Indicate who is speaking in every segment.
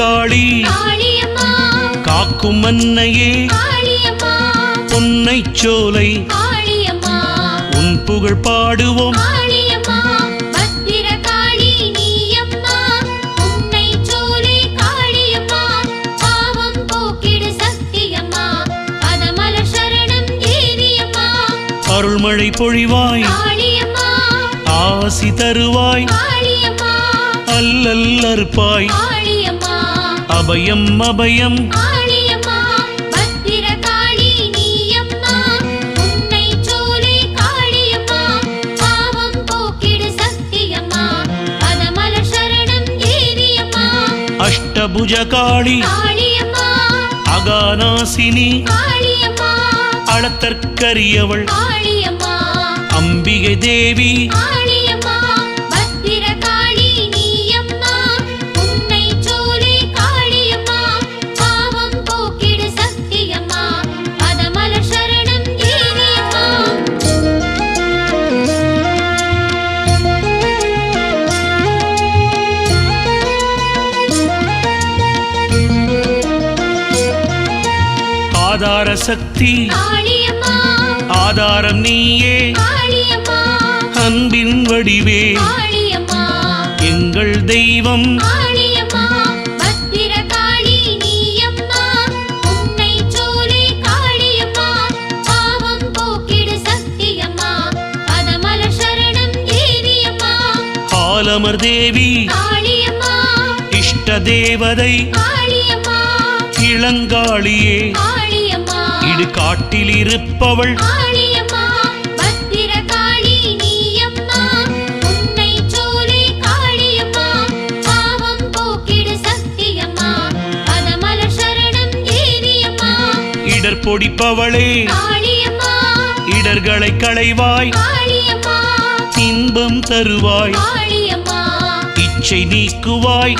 Speaker 1: காளி காக்கும் அன்னையே பொன்னை சோலை உன் புகழ் பாடுவோம் அருள்மழை பொழிவாய் ஆசி தருவாய் அல்லல் அறுப்பாய் அபயம் அபயம் அஷ்டபுஜ காளி அகாநாசினி அளத்தற்கரியவள் அம்பிகை தேவி ஆதார சக்தி ஆதாரம் நீயே அன்பின் வடிவே எங்கள் தெய்வம் ஆலமர் தேவி இஷ்ட தேவதை இளங்காளியே இடு காட்டில் இருப்பவள் இடர் பொடிப்பவளே இடர்களை களைவாய் இன்பம் தருவாய் இச்சை நீக்குவாய்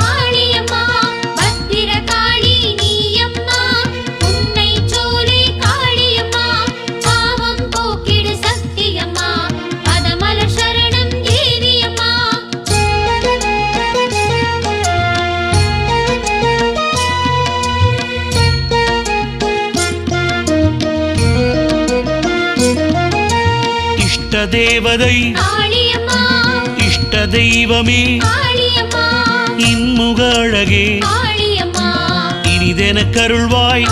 Speaker 1: தேவதை இஷ்ட தெய்வமே இன்முக அழகே இனிதென கருள்வாய்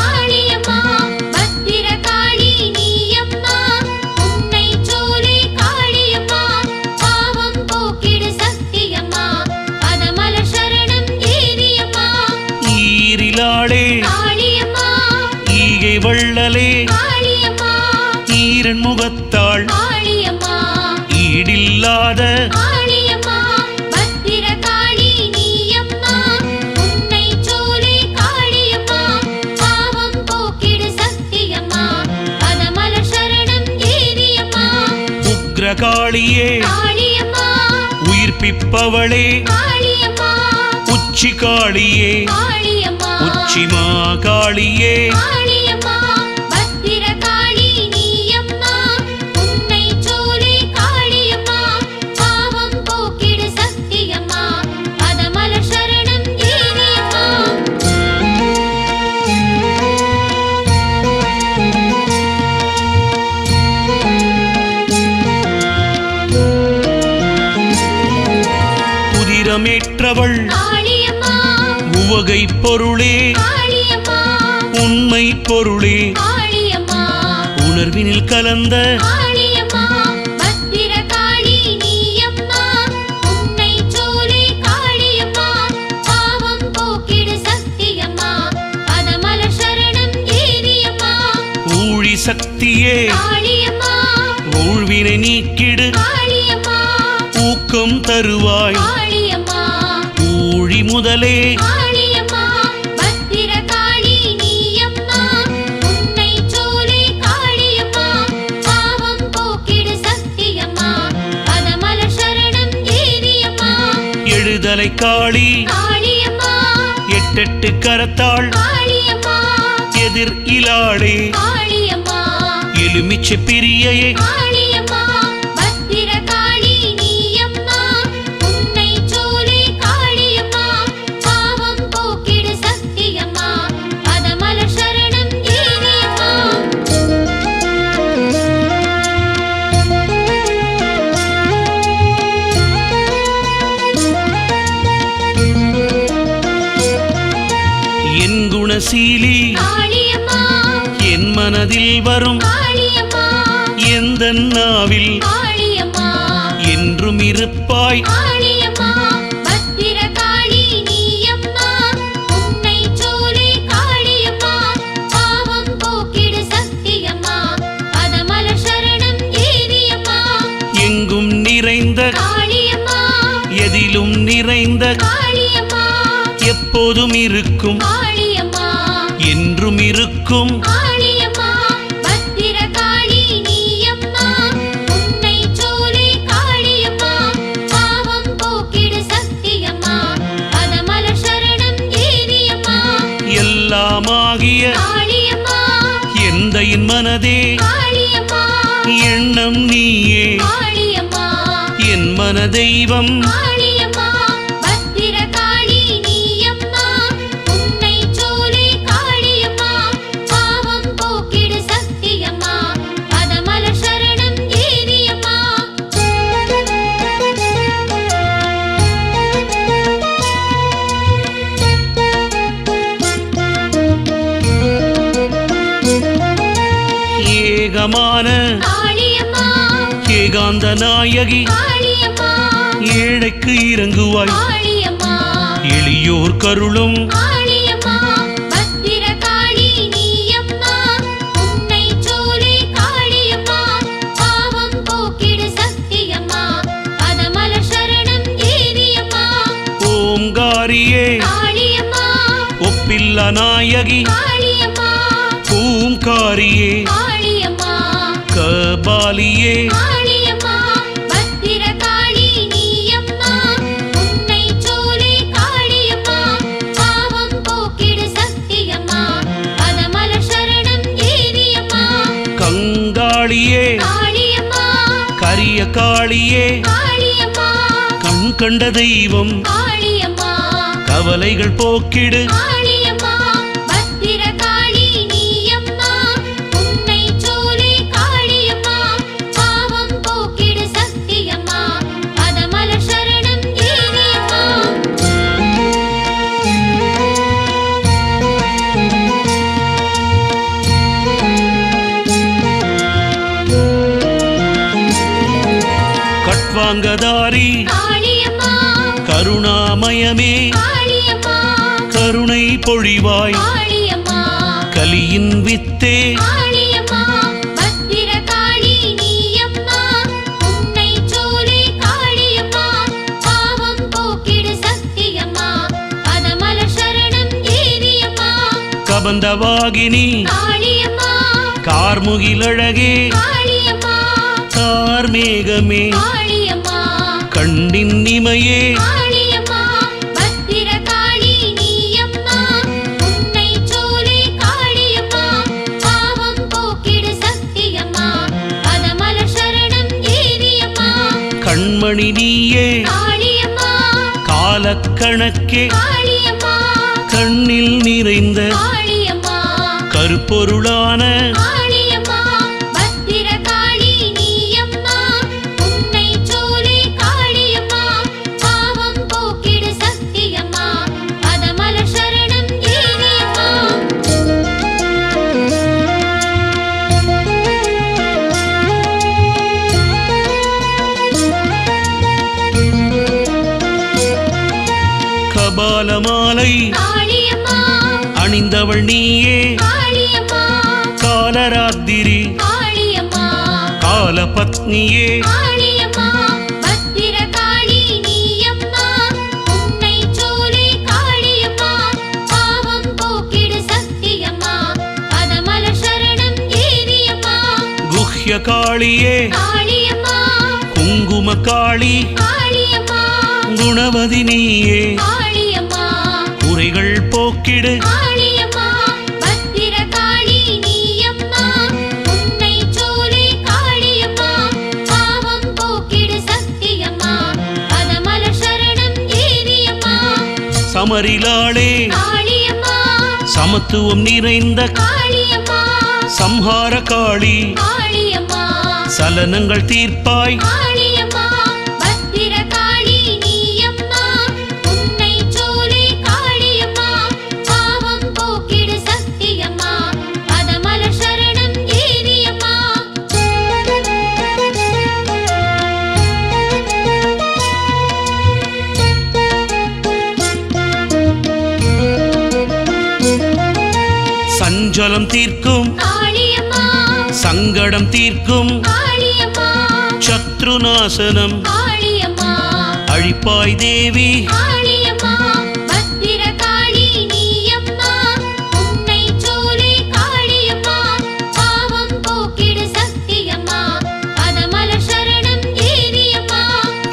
Speaker 1: ஈரிலாளே ஈகை வள்ளலே ஈரன் முகத்தாள் ஈடில்லாத உக்ரகாளியே உயிர்ப்பிப்பவளே உச்சி காளியே உச்சிமா காளியே மேற்றவள் உவகை பொருளே உண்மை பொருளே உணர்வினில் கலந்த ஊழி சக்தியே ஊழ்வினை நீக்கிடு ஊக்கம் தருவாய் ஊழி முதலே எழுதலை காளி எட்டெட்டு கரத்தாள் எதிர் இலாளே எலுமிச்சை பிரியையே குணசீலி
Speaker 2: காளியம்மா
Speaker 1: என் மனதில் வரும்
Speaker 2: காளியம்மா
Speaker 1: எந்த நாவில்
Speaker 2: காளியம்மா
Speaker 1: என்றும் இருப்பாய்
Speaker 2: காளியம்மா பத்திரகாளி நீயம்மா உன்னை சோலை காளியம்மா பாவம் போக்கிடு சக்தியம்மா பதமலர் சரணம் தேவியம்மா
Speaker 1: எங்கும் நிறைந்த
Speaker 2: காளியம்மா
Speaker 1: எதிலும் நிறைந்த
Speaker 2: காளியம்மா
Speaker 1: எப்போதும் இருக்கும்
Speaker 2: காளியம்மா
Speaker 1: என்றும் இருக்கும்
Speaker 2: காளியம்மா பத்திரகாளி நீயம்மா உன்னை சோலை காளியம்மா பாவம் போக்கிடு சக்தியம்மா பதமலர் சரணம் தேவியம்மா
Speaker 1: எல்லாமாகிய
Speaker 2: காளியம்மா
Speaker 1: எந்த என் மனதே
Speaker 2: காளியம்மா
Speaker 1: எண்ணம் நீயே
Speaker 2: காளியம்மா
Speaker 1: என் மன தெய்வம்
Speaker 2: காளியம்மா பத்திரகாளி நீயம்மா உன்னை சோலை காளியம்மா பாவம் போக்கிடு சக்தியம்மா பதமலர் சரணம் தேவியம்மா
Speaker 1: ஏகமான
Speaker 2: காளியம்மா
Speaker 1: ஏகாந்த நாயகி
Speaker 2: காளியம்மா
Speaker 1: ஏழைக்கு இறங்குவாய்
Speaker 2: காளியம்மா
Speaker 1: எளியோர் கருளும்
Speaker 2: காளியம்மா பத்திரகாளி நீயம்மா உன்னை சோலை காளியம்மா பாவம் போக்கிடு சக்தியம்மா பதமலர் சரணம் தேவியம்மா
Speaker 1: ஓங்காரியே
Speaker 2: காளியம்மா
Speaker 1: ஒப்பில்ல நாயகி
Speaker 2: காளியம்மா
Speaker 1: பூங்காரியே
Speaker 2: காளியம்மா
Speaker 1: கபாலியே
Speaker 2: காளியம்மா பத்திரகாளி நீயம்மா உன்னை சோலை காளியம்மா பாவம் போக்கிடு சக்தியம்மா பதமலர் சரணம் தேவியம்மா
Speaker 1: கங்காளியே
Speaker 2: காளியம்மா
Speaker 1: கரிய காளியே
Speaker 2: காளியம்மா
Speaker 1: கண் கண்ட தெய்வம்
Speaker 2: காளியம்மா
Speaker 1: கவலைகள் போக்கிடு
Speaker 2: காளியம்மா பத்திரகாளி நீயம்மா உன்னை சோலை காளியம்மா பாவம் போக்கிடு சக்தியம்மா பதமலர் சரணம் தேவியம்மா
Speaker 1: கட்வாங்கதாரி
Speaker 2: காளியம்மா
Speaker 1: கருணாமயமே
Speaker 2: காளியம்மா
Speaker 1: கருணை பொழிவாய்
Speaker 2: காளியம்மா
Speaker 1: கலியின் வித்தே
Speaker 2: காளியம்மா பத்திரகாளி நீயம்மா உன்னை சோலை காளியம்மா பாவம் போக்கிடு சக்தியம்மா பதமலர் சரணம் தேவியம்மா
Speaker 1: கபந்தவாகினி
Speaker 2: காளியம்மா
Speaker 1: கார்முகிலழகே
Speaker 2: காளியம்மா
Speaker 1: கார்மேகமே
Speaker 2: காளியம்மா
Speaker 1: கண்ணின் இமையே
Speaker 2: காளியம்மா பத்திரகாளி நீயம்மா உன்னை சோலை காளியம்மா பாவம் போக்கிடு சக்தியம்மா பதமலர் சரணம் தேவியம்மா
Speaker 1: கண்மணி நீயே
Speaker 2: காளியம்மா
Speaker 1: காலக்கணக்கே
Speaker 2: காளியம்மா
Speaker 1: கண்ணில் நிறைந்த
Speaker 2: காளியம்மா
Speaker 1: கருப்பொருளான
Speaker 2: காளியம்மா பத்திரகாளி நீயம்மா உன்னை சோலை காளியம்மா பாவம் போக்கிடு சக்தியம்மா பதமலர் சரணம் தேவியம்மா
Speaker 1: கபாலமாலை
Speaker 2: காளியம்மா
Speaker 1: அணிந்தவள் நீயே
Speaker 2: காளியம்மா
Speaker 1: காலராத்திரி
Speaker 2: காளியம்மா
Speaker 1: காலபத்னியே
Speaker 2: காளியம்மா பத்திரகாளி நீயம்மா உன்னை சோலை காளியம்மா பாவம் போக்கிடு சக்தியம்மா பதமலர் சரணம் தேவியம்மா
Speaker 1: குஹ்ய காளியே
Speaker 2: காளியம்மா
Speaker 1: குங்கும காளி
Speaker 2: காளியம்மா
Speaker 1: குணவதி நீயே
Speaker 2: காளியம்மா
Speaker 1: குறைகள் போக்கிடு
Speaker 2: காளியம்மா பத்திரகாளி நீயம்மா உன்னை சோலை காளியம்மா பாவம் போக்கிடு சக்தியம்மா பதமலர் சரணம் தேவியம்மா
Speaker 1: சமரிலாளே
Speaker 2: காளியம்மா
Speaker 1: சமத்துவம் நிறைந்த
Speaker 2: காளியம்மா
Speaker 1: சம்ஹார காளி
Speaker 2: காளியம்மா
Speaker 1: சலனங்கள் தீர்ப்பாய்
Speaker 2: காளியம்மா பத்திரகாளி நீயம்மா உன்னை சோலை காளியம்மா பாவம் போக்கிடு
Speaker 1: சஞ்சலம் தீர்க்கும்
Speaker 2: காளியம்மா
Speaker 1: சங்கடம் தீர்க்கும்
Speaker 2: காளியம்மா
Speaker 1: சத்ருநாசனம்
Speaker 2: காளியம்மா
Speaker 1: அழிப்பாய் தேவி
Speaker 2: காளியம்மா பத்திரகாளி நீயம்மா உன்னை சோலை காளியம்மா பாவம் போக்கிடு சக்தியம்மா பதமல சரணம் தேவியம்மா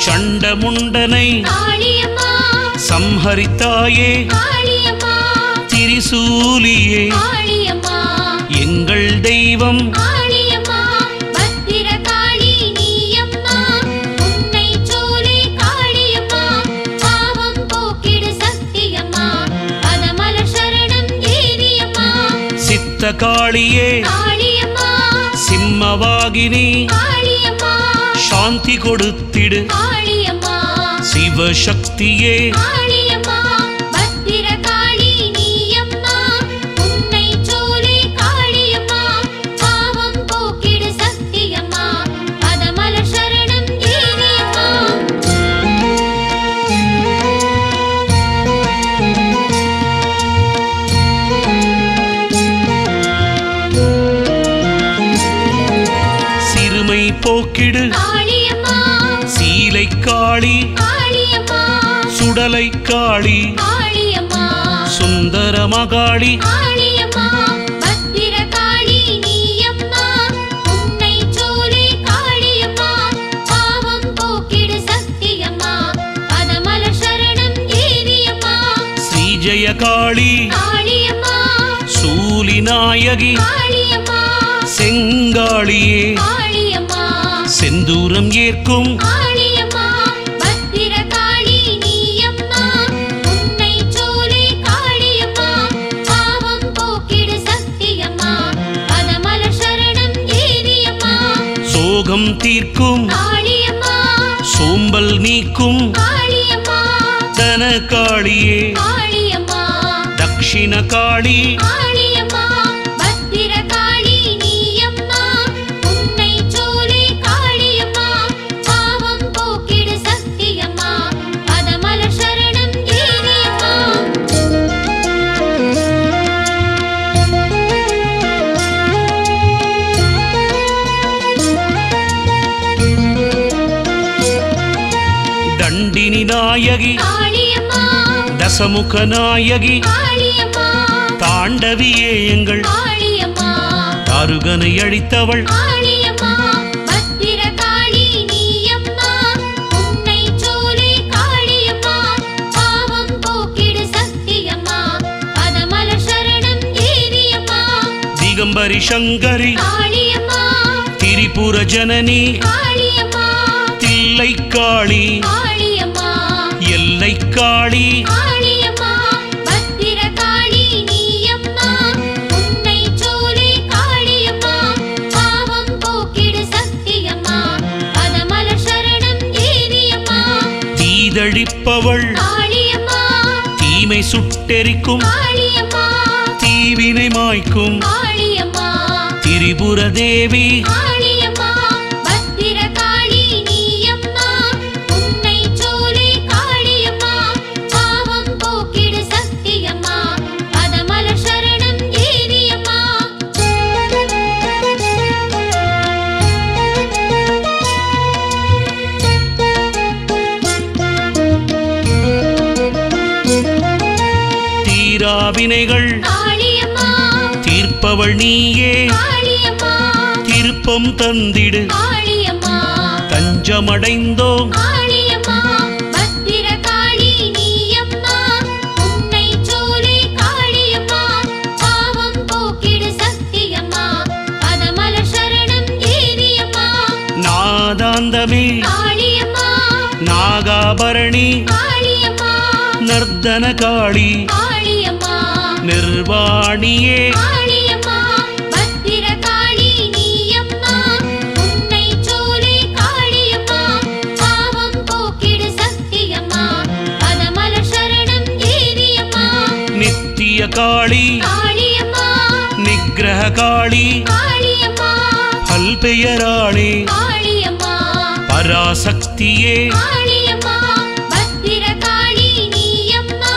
Speaker 1: சண்டமுண்டனை
Speaker 2: காளியம்மா
Speaker 1: சம்ஹரித்தாயே
Speaker 2: காளியம்மா
Speaker 1: திரிசூலியே
Speaker 2: காளியம்மா
Speaker 1: எங்கள் தெய்வம்
Speaker 2: காளியம்மா பத்திரகாளி நீயம்மா உன்னை சோலை காளியம்மா பாவம் போக்கிடு சக்தியம்மா பதமல சரணம் தேவியம்மா
Speaker 1: சித்தகாளியே
Speaker 2: காளியம்மா
Speaker 1: சிம்மவாகினி
Speaker 2: காளியம்மா
Speaker 1: சாந்தி கொடுத்திடு
Speaker 2: காளியம்மா
Speaker 1: சிவசக்தியே
Speaker 2: காளியம்மா பத்திரகாளி நீயம்மா உன்னை சோலை காளியம்மா பாவம் போக்கிடு சக்தியம்மா பதமல சரணம் தேவியம்மா
Speaker 1: சிறுமை போக்கிடு
Speaker 2: காளியம்மா
Speaker 1: சீலை காளி
Speaker 2: காளியம்மா
Speaker 1: சுடலை காளி
Speaker 2: காளியம்மா
Speaker 1: சுந்தர மகாளி
Speaker 2: காளியம்மா பத்திரகாளி நீயம்மா உன்னை சோலை காளியம்மா பாவம் போக்கிடு சக்தியம்மா பதமல சரணம் தேவியம்மா
Speaker 1: ஸ்ரீஜய காளி
Speaker 2: காளியம்மா
Speaker 1: சூலி நாயகி
Speaker 2: காளியம்மா
Speaker 1: செங்காளியே
Speaker 2: காளியம்மா
Speaker 1: செந்தூரம் ஏற்கும்
Speaker 2: காளியம்மா பத்திரகாளி நீயம்மா உன்னை சோலை காளியம்மா பாவம் போக்கிடு சக்தியம்மா பதமல சரணம் தேவியம்மா
Speaker 1: சோகம் தீர்க்கும்
Speaker 2: காளியம்மா
Speaker 1: சோம்பல் நீக்கும்
Speaker 2: காளியம்மா
Speaker 1: தன காளியே
Speaker 2: காளியம்மா
Speaker 1: தக்ஷிண காளி
Speaker 2: காளியம்மா பத்திரகாளி நீயம்மா உன்னை சோலை காளியம்மா பாவம் போக்கிடு சக்தியம்மா பதமல சரணம் தேவியம்மா
Speaker 1: தண்டினி நாயகி
Speaker 2: காளியம்மா
Speaker 1: தசமுக நாயகி
Speaker 2: காளியம்மா
Speaker 1: தாண்டவியே எங்கள்
Speaker 2: காளியம்மா
Speaker 1: தாருகனை அழித்தவள்
Speaker 2: காளியம்மா பத்திரகாளி நீயம்மா உன்னை சோலை காளியம்மா பாவம் போக்கிடு சக்தியம்மா பதமல சரணம் தேவியம்மா
Speaker 1: திகம்பரி சங்கரி
Speaker 2: காளியம்மா
Speaker 1: திரிபுர ஜனனி
Speaker 2: காளியம்மா
Speaker 1: தில்லை காளி
Speaker 2: காளியம்மா
Speaker 1: எல்லை காளி
Speaker 2: காளியம்மா பத்திரகாளி நீயம்மா உன்னை சோலை காளியம்மா பாவம் போக்கிடு சக்தியம்மா பதமல சரணம் தேவியம்மா
Speaker 1: தீதழிப்பவள்
Speaker 2: காளியம்மா
Speaker 1: தீமை சுட்டெரிக்கும்
Speaker 2: காளியம்மா
Speaker 1: தீவினை மாய்க்கும்
Speaker 2: காளியம்மா
Speaker 1: திரிபுர தேவி
Speaker 2: காளியம்மா பத்திரகாளி நீயம்மா உன்னை சோலை காளியம்மா பாவம் போக்கிடு சக்தியம்மா பதமல சரணம் தேவியம்மா
Speaker 1: தீராவினைகள்
Speaker 2: காளியம்மா
Speaker 1: தீர்ப்பவள் நீயே
Speaker 2: காளியம்மா
Speaker 1: திருப்பம் தந்திடு
Speaker 2: காளியம்மா
Speaker 1: தஞ்சமடைந்தோம்
Speaker 2: காளியம்மா பத்திரகாளி நீயம்மா உன்னை சோலை காளியம்மா பாவம் போக்கிடு சக்தியம்மா பதமல சரணம் தேவியம்மா
Speaker 1: நாதாந்தமே
Speaker 2: காளியம்மா
Speaker 1: நாகாபரணி
Speaker 2: காளியம்மா
Speaker 1: நர்தன காளி
Speaker 2: காளியம்மா
Speaker 1: நிர்வாணியே
Speaker 2: காளியம்மா பத்திரகாளி நீயம்மா உன்னை சோலை காளியம்மா பாவம் போக்கிடு சக்தியம்மா பதமல சரணம் தேவியம்மா
Speaker 1: நித்திய காளி
Speaker 2: காளியம்மா
Speaker 1: நிகிரக காளி
Speaker 2: காளியம்மா
Speaker 1: பல்பெயராளே
Speaker 2: காளியம்மா
Speaker 1: பராசக்தியே
Speaker 2: காளியம்மா பத்திரகாளி நீயம்மா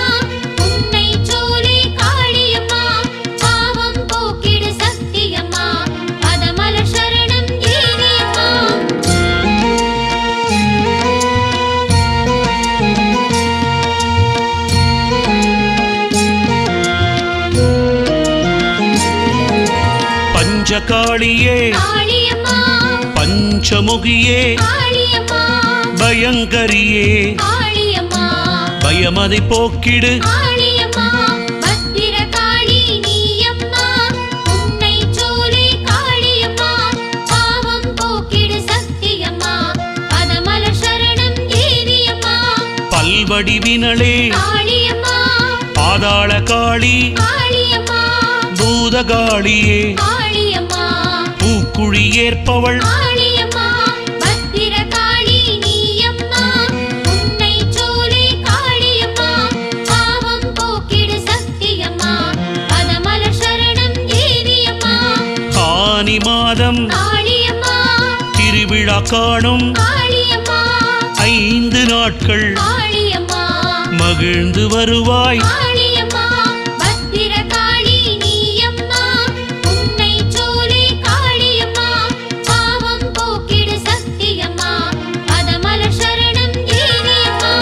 Speaker 2: உன்னை சோலை காளியம்மா பாவம் போக்கிடு
Speaker 1: பத்ரகாளியே
Speaker 2: காளியம்மா
Speaker 1: பஞ்சமுகியே
Speaker 2: காளியம்மா
Speaker 1: பயங்கரியே
Speaker 2: காளியம்மா
Speaker 1: பயமதை போக்கிடு
Speaker 2: காளியம்மா பத்திரகாளி நீயம்மா உன்னை சோலை காளியம்மா பாவம் போக்கிடு சக்தியம்மா பதமல சரணம் தேவியம்மா
Speaker 1: பல்வடிவினளே
Speaker 2: காளியம்மா
Speaker 1: பாதாள காளி
Speaker 2: காளியம்மா
Speaker 1: பூதகாளியே
Speaker 2: காளியம்மா
Speaker 1: பூக்குழி ஏற்பவள்
Speaker 2: காளியம்மா பத்திரகாளி நீயம்மா உன்னை சோலை காளியம்மா பாவம் போக்கிடு சக்தியம்மா பதமல சரணம் தேவியம்மா
Speaker 1: ஆனி மாதம்
Speaker 2: காளியம்மா
Speaker 1: திருவிழா காணும்
Speaker 2: காளியம்மா
Speaker 1: 5 நாட்கள்
Speaker 2: காளியம்மா
Speaker 1: மகிழ்ந்து வருவாய்
Speaker 2: காளியம்மா பத்திரகாளி நீயம்மா உன்னை சோலை காளியம்மா பாவம் போக்கிடு சக்தியம்மா பதமல சரணம் தேவியம்மா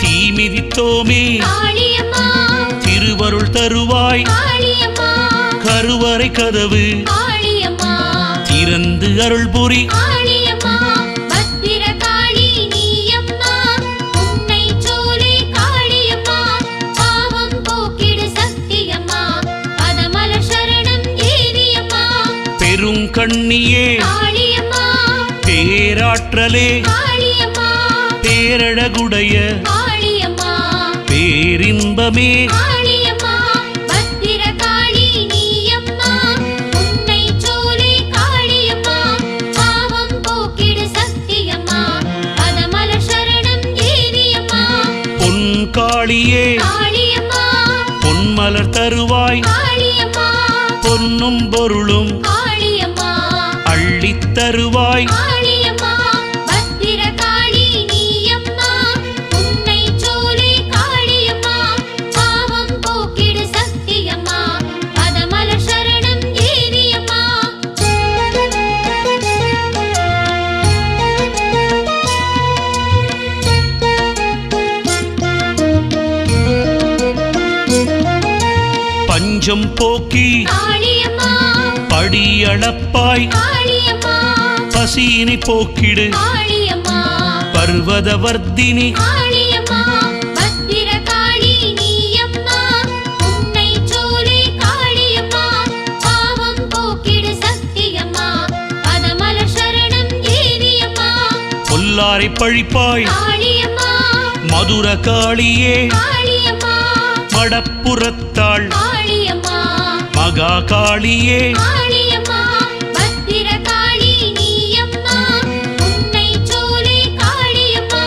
Speaker 1: தீமிதித்தோமே
Speaker 2: காளியம்மா
Speaker 1: திருவருள் தருவாய்
Speaker 2: காளியம்மா
Speaker 1: கருவறை கதவு
Speaker 2: காளியம்மா
Speaker 1: திறந்து அருள் புரி
Speaker 2: காளியம்மா பத்திரகாளி நீயம்மா உன்னை சோலை காளியம்மா பாவம் போக்கிடு சக்தியம்மா பதமல சரணம் தேவியம்மா
Speaker 1: பெருங்கண்ணியே
Speaker 2: காளியம்மா
Speaker 1: பேராற்றலே
Speaker 2: காளியம்மா
Speaker 1: பேரழகுடைய
Speaker 2: காளியம்மா
Speaker 1: பேரின்பமே
Speaker 2: காளியம்மா பத்திரகாளி நீயம்மா உன்னை சோலை காளியம்மா பாவம் போக்கிடு சக்தியம்மா பதமல சரணம் தேவியம்மா
Speaker 1: பொன்காளியே
Speaker 2: காளியம்மா
Speaker 1: பொன்மலர் தருவாய்
Speaker 2: காளியம்மா
Speaker 1: பொன்னும் பொருளும்
Speaker 2: காளியம்மா
Speaker 1: அள்ளித் தருவாய்
Speaker 2: காளியம்மா பத்திரகாளி நீயம்மா உன்னை சோலை காளியம்மா பாவம் போக்கிடு சக்தியம்மா பதமல சரணம் தேவியம்மா
Speaker 1: பஞ்சம் போக்கி
Speaker 2: காளியம்மா
Speaker 1: படியளப்பாய்
Speaker 2: காளியம்மா
Speaker 1: பசியினை போக்கிடு
Speaker 2: காளியம்மா
Speaker 1: பர்வதவர்த்தினி
Speaker 2: காளியம்மா பத்திரகாளி நீயம்மா உன்னை சோலை காளியம்மா பாவம் போக்கிடு சக்தியம்மா பதமல சரணம் தேவியம்மா
Speaker 1: பொல்லாரை பழிப்பாய்
Speaker 2: காளியம்மா
Speaker 1: மதுர காளியே
Speaker 2: காளியம்மா
Speaker 1: மடப்புறத்தாள்
Speaker 2: காளியம்மா
Speaker 1: மகா காளியே
Speaker 2: காளியம்மா பத்திரகாளி நீயம்மா உன்னை சோலை காளியம்மா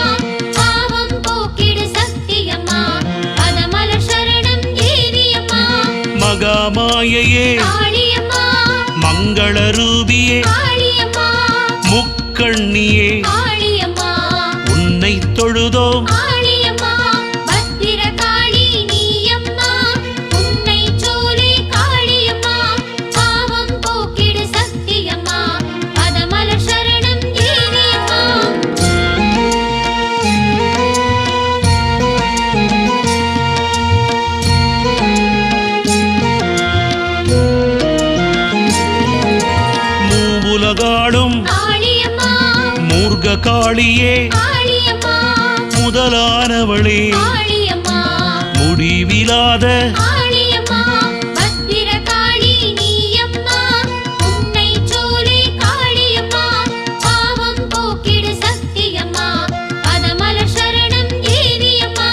Speaker 2: பாவம் போக்கிடு சக்தியம்மா பதமல சரணம் தேவியம்மா
Speaker 1: மகாமாயையே
Speaker 2: காளியம்மா
Speaker 1: மங்களரூபியே
Speaker 2: காளியம்மா
Speaker 1: முக்கண்ணியே
Speaker 2: காளியம்மா
Speaker 1: உன்னை தொழுதோம்
Speaker 2: காளியம்மா பத்திரகாளி நீயம்மா உன்னை சோலை காளியம்மா பாவம் போக்கிடு சக்தியம்மா பதமல சரணம் தேவியம்மா
Speaker 1: மூவுலகாடும்
Speaker 2: காளியம்மா
Speaker 1: மூர்க்க காளியே
Speaker 2: காளியம்மா
Speaker 1: முதலானவளே
Speaker 2: காளியம்மா
Speaker 1: முடிவிலாத
Speaker 2: காளியம்மா பத்திரகாளி நீயம்மா உன்னை சோலை காளியம்மா பாவம் போக்கிடு சக்தியம்மா பதமல சரணம் தேவியம்மா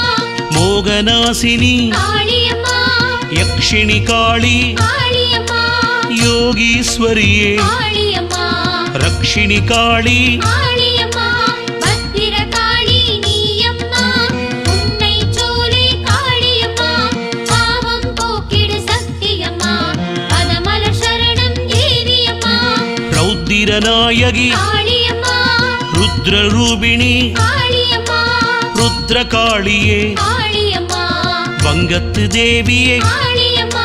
Speaker 1: மோகநாசினி
Speaker 2: காளியம்மா
Speaker 1: யக்ஷிணி காளி
Speaker 2: காளியம்மா
Speaker 1: யோகீஸ்வரியே
Speaker 2: காளியம்மா
Speaker 1: ரக்ஷிணி காளி
Speaker 2: காளியம்மா பத்திரகாளி நீயம்மா உன்னை சோலை காளியம்மா பாவம் போக்கிடு சக்தியம்மா பதமல சரணம் தேவியம்மா
Speaker 1: ரௌத்திரநாயகி
Speaker 2: காளியம்மா
Speaker 1: ருத்ரரூபிணி
Speaker 2: காளியம்மா
Speaker 1: ருத்ரகாளியே
Speaker 2: காளியம்மா
Speaker 1: வங்கத்து தேவியே
Speaker 2: காளியம்மா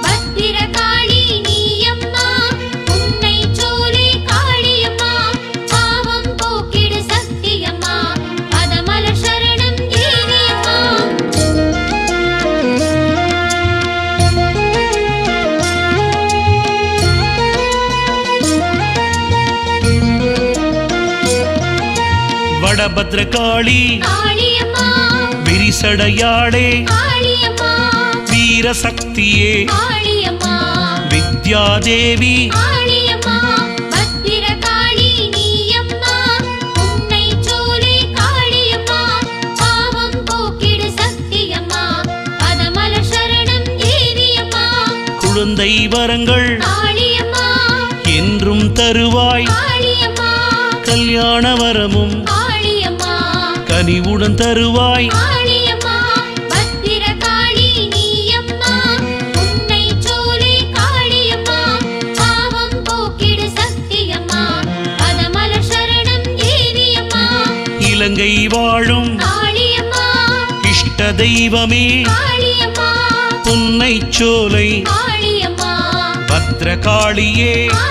Speaker 2: பத்திரகாளி நீயம்மா உன்னை சோலை காளியம்மா பாவம் போக்கிடு
Speaker 1: வடபத்ரகாளி
Speaker 2: காளியம்மா
Speaker 1: விரிசடையாளே
Speaker 2: காளியம்மா
Speaker 1: வீரசக்தியே
Speaker 2: காளியம்மா
Speaker 1: வித்யாதேவி
Speaker 2: காளியம்மா பத்திரகாளி நீயம்மா உன்னை சோலை காளியம்மா பாவம் போக்கிடு சக்தியம்மா பதமலர் சரணம் தேவியம்மா
Speaker 1: குழந்தை வரங்கள்
Speaker 2: காளியம்மா
Speaker 1: என்றும் தருவாய்
Speaker 2: காளியம்மா
Speaker 1: கல்யாண வரமும்
Speaker 2: காளியம்மா
Speaker 1: கனிவுடன் தருவாய்
Speaker 2: காளியம்மா பத்திரகாளி நீயம்மா உன்னை சோலை காளியம்மா பாவம் போக்கிடு சக்தியம்மா பதமலர் சரணம் தேவியம்மா
Speaker 1: இலங்கை வாழும்
Speaker 2: காளியம்மா
Speaker 1: இஷ்ட தெய்வமே
Speaker 2: காளியம்மா
Speaker 1: புன்னைச்சோலை
Speaker 2: காளியம்மா
Speaker 1: பத்ரகாளியே
Speaker 2: காளியம்மா